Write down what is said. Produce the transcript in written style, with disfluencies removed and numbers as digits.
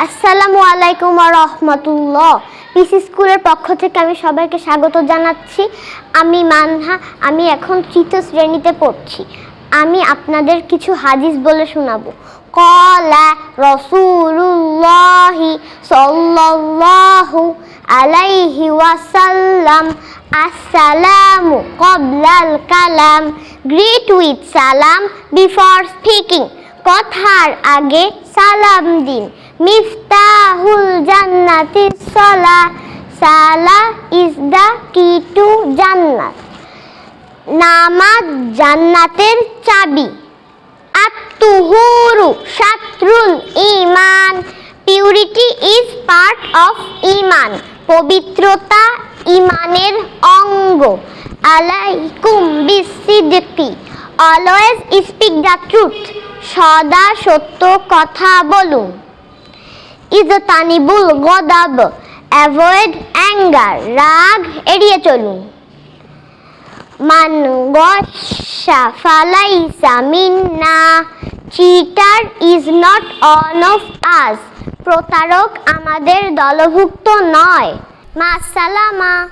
আসসালামু আলাইকুম ওয়া রাহমাতুল্লাহ। পিসি স্কুলের পক্ষ থেকে আমি সবাইকে স্বাগত জানাচ্ছি। আমি মানহা, আমি এখন তৃতীয় শ্রেণীতে পড়ছি। আমি আপনাদের কিছু হাদিস বলে শোনাবো। ক্বালা রাসূলুল্লাহি সাল্লাল্লাহু আলাইহি ওয়াসাল্লাম, আসসালামু ক্বাবলাল কালাম, গ্রিট উইথ সালাম বিফোর স্পিকিং, কথার আগে সালাম দিন। মিফতাহুল জান্নাতি সালাহ, সালাহ ইজ দ্য কি টু জান্নাত, নামাজ জান্নাতের চাবি। আত-তুহুরু শাত্রুল ঈমান, পিউরিটি ইজ পার্ট অফ ঈমান, পবিত্রতা ঈমানের অঙ্গ। আলাইকুম বিসিদকি, অলওয়েজ স্পিক দ্য ট্রুথ, সদা সত্য কথা বলুন। ইজতানিবুল গদাব, অ্যাভয়েড অ্যাঙ্গার, রাগ এড়িয়ে চলুন। মান গশা ফালাইসা মিন্না, cheater is not one of us, প্রতারক আমাদের দলভুক্ত নয়। মা সালামা।